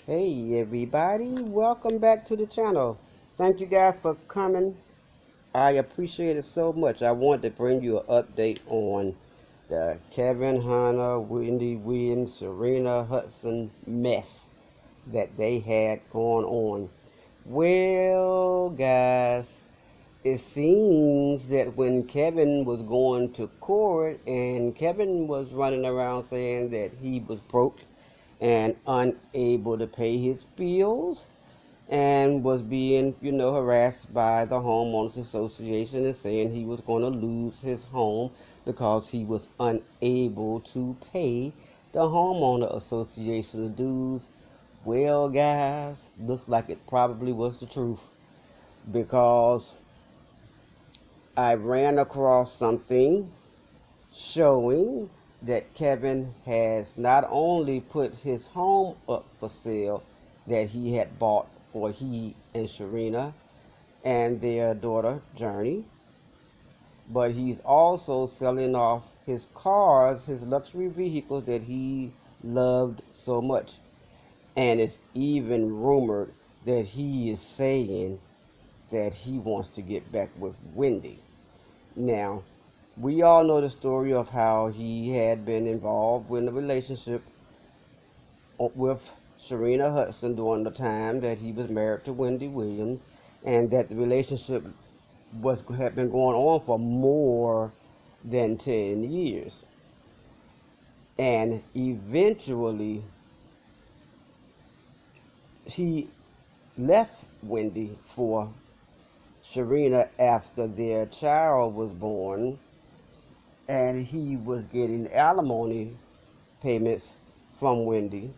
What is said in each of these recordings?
Hey everybody, welcome back to the channel. Thank you guys for coming. I appreciate it so much. I wanted to bring you an update on the Kevin Hunter, Wendy Williams, Sharina Hudson mess that they had going on. Well, guys, it seems that when Kevin was going to court and Kevin was running around saying that he was broke and unable to pay his bills and was being, harassed by the homeowners association and saying he was going to lose his home because he was unable to pay the homeowner association dues. Well, guys, looks like it probably was the truth because I ran across something showing that Kevin has not only put his home up for sale that he had bought for he and Sharina and their daughter Journey, but he's also selling off his cars, his luxury vehicles that he loved so much. And it's even rumored that he is saying that he wants to get back with Wendy. Now, we all know the story of how he had been involved in a relationship with Sharina Hudson during the time that he was married to Wendy Williams, and that the relationship had been going on for more than 10 years. And eventually, he left Wendy for Sharina after their child was born, and he was getting alimony payments from Wendy.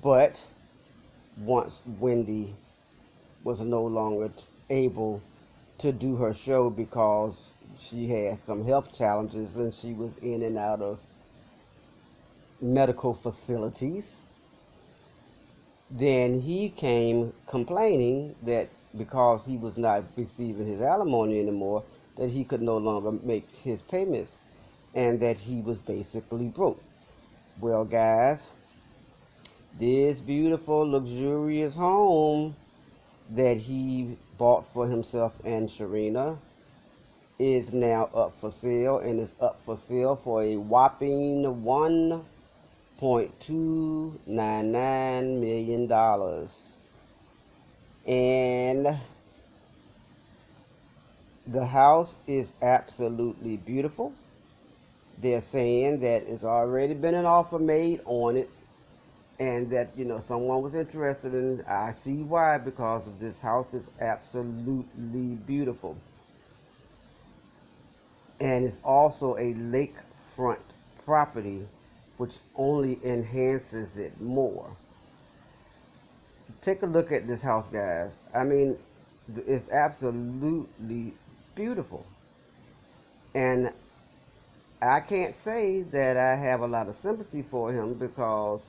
But once Wendy was no longer able to do her show because she had some health challenges and she was in and out of medical facilities, then he came complaining that because he was not receiving his alimony anymore, that he could no longer make his payments and that he was basically broke. Well, guys, this beautiful, luxurious home that he bought for himself and Sharina is now up for sale, and is up for sale for a whopping $1.299 million. And the house is absolutely beautiful. They're saying that it's already been an offer made on it, and that someone was interested in it. I see why, because of this house is absolutely beautiful, and it's also a lakefront property, which only enhances it more. Take a look at this house, guys. I mean, it's absolutely beautiful, and I can't say that I have a lot of sympathy for him because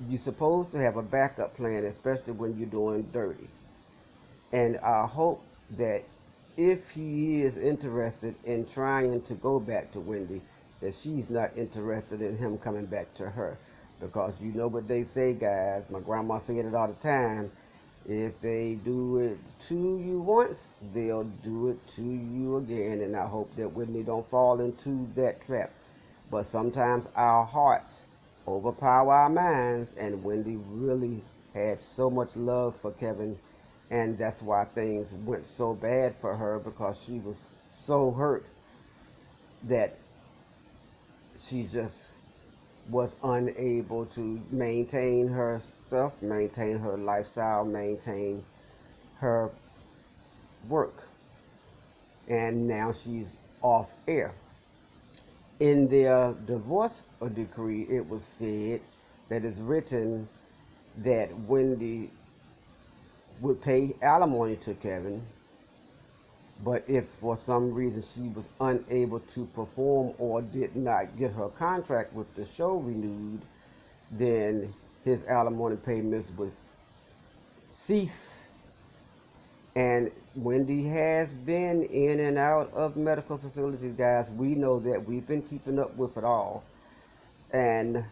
you're supposed to have a backup plan, especially when you're doing dirty. And I hope that if he is interested in trying to go back to Wendy, that she's not interested in him coming back to her. Because you know what they say, guys. My grandma said it all the time. If they do it to you once, they'll do it to you again. And I hope that Wendy don't fall into that trap. But sometimes our hearts overpower our minds, and Wendy really had so much love for Kevin, and that's why things went so bad for her, because she was so hurt that she just was unable to maintain herself, maintain her lifestyle, maintain her work, and now she's off air. In their divorce decree, it was said that it's written that Wendy would pay alimony to Kevin, but if for some reason she was unable to perform or did not get her contract with the show renewed, then his alimony payments would cease. And Wendy has been in and out of medical facilities, guys. We know that. We've been keeping up with it all. And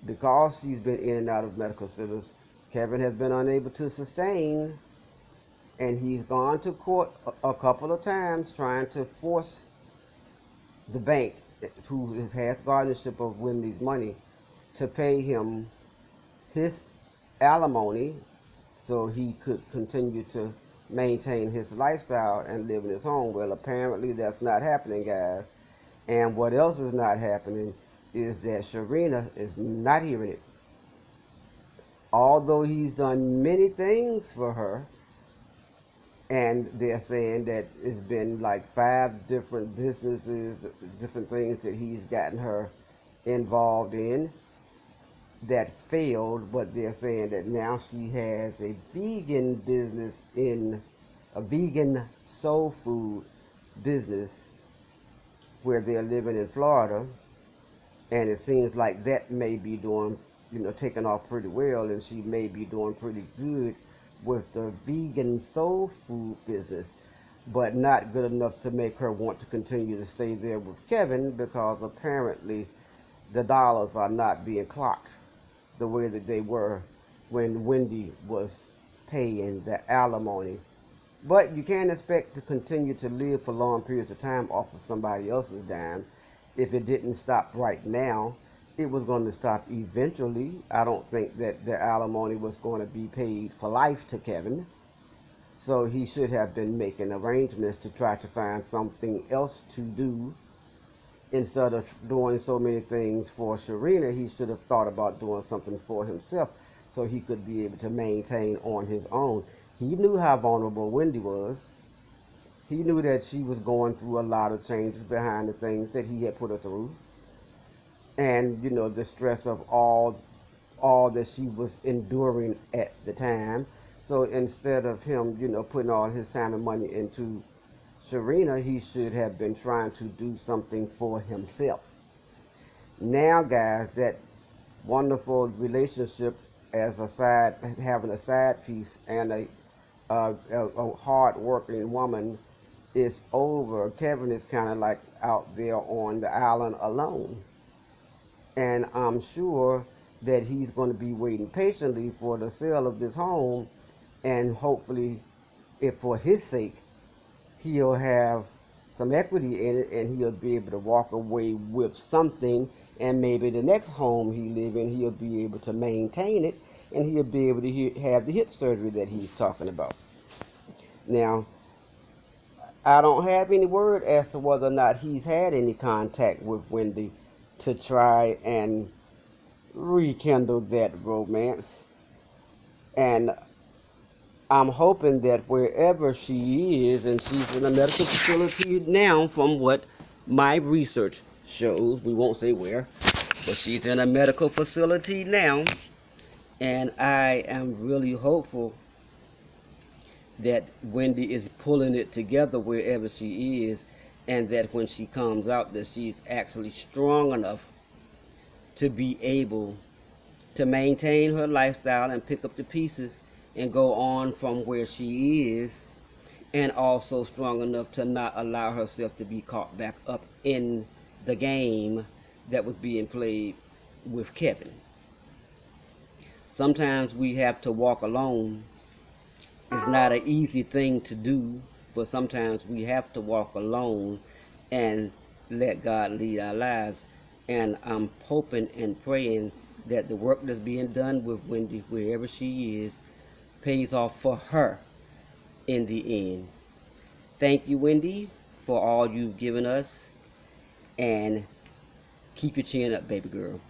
because she's been in and out of medical centers, Kevin has been unable to sustain, and he's gone to court a couple of times trying to force the bank, who has guardianship of Wendy's money, to pay him his alimony so he could continue to maintain his lifestyle and live in his home. Well, apparently that's not happening, guys. And what else is not happening is that Sharina is not hearing it. Although he's done many things for her, and they're saying that it's been like 5 different businesses, different things that he's gotten her involved in that failed, but they're saying that now she has a vegan business, in a vegan soul food business where they're living in Florida, and it seems like that may be doing, taking off pretty well, and she may be doing pretty good with the vegan soul food business, but not good enough to make her want to continue to stay there with Kevin, because apparently the dollars are not being clocked the way that they were when Wendy was paying the alimony. But you can't expect to continue to live for long periods of time off of somebody else's dime. If it didn't stop right now, it was going to stop eventually. I don't think that the alimony was going to be paid for life to Kevin. So he should have been making arrangements to try to find something else to do. Instead of doing so many things for Sharina, he should have thought about doing something for himself so he could be able to maintain on his own. He knew how vulnerable Wendy was. He knew that she was going through a lot of changes behind the things that he had put her through. And, the stress of all that she was enduring at the time. So instead of him, putting all his time and money into Sharina, he should have been trying to do something for himself. Now, guys, that wonderful relationship as having a side piece and a hard-working woman is over. Kevin is kind of like out there on the island alone. And I'm sure that he's going to be waiting patiently for the sale of this home, and hopefully, if for his sake, he'll have some equity in it, and he'll be able to walk away with something, and maybe the next home he lives in, he'll be able to maintain it, and he'll be able to have the hip surgery that he's talking about. Now, I don't have any word as to whether or not he's had any contact with Wendy to try and rekindle that romance. And I'm hoping that wherever she is, and she's in a medical facility now from what my research shows, we won't say where, but she's in a medical facility now, and I am really hopeful that Wendy is pulling it together wherever she is, and that when she comes out, that she's actually strong enough to be able to maintain her lifestyle and pick up the pieces and go on from where she is, and also strong enough to not allow herself to be caught back up in the game that was being played with Kevin. Sometimes we have to walk alone. It's not an easy thing to do, but sometimes we have to walk alone and let God lead our lives. And I'm hoping and praying that the work that's being done with Wendy, wherever she is, pays off for her in the end. Thank you, Wendy, for all you've given us, and keep your chin up, baby girl.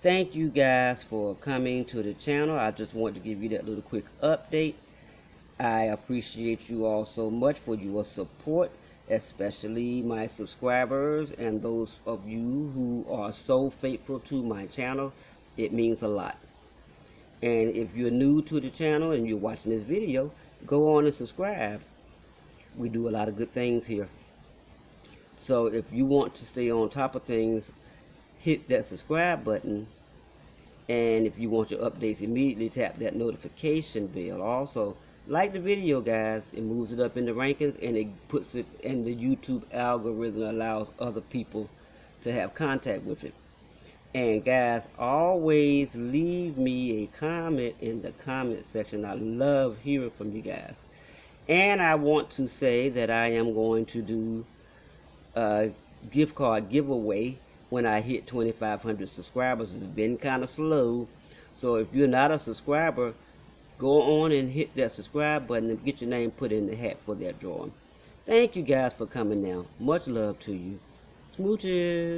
Thank you guys for coming to the channel. I just wanted to give you that little quick update. I appreciate you all so much for your support, especially my subscribers and those of you who are so faithful to my channel. It means a lot. And if you're new to the channel and you're watching this video, go on and subscribe. We do a lot of good things here. So if you want to stay on top of things, hit that subscribe button. And if you want your updates immediately, tap that notification bell. Also, like the video, guys. It moves it up in the rankings, and it puts it in the YouTube algorithm, allows other people to have contact with it. And guys, always leave me a comment in the comment section. I love hearing from you guys. And I want to say that I am going to do a gift card giveaway when I hit 2,500 subscribers. It's been kind of slow. So if you're not a subscriber, go on and hit that subscribe button and get your name put in the hat for that drawing. Thank you guys for coming now. Much love to you. Smooches.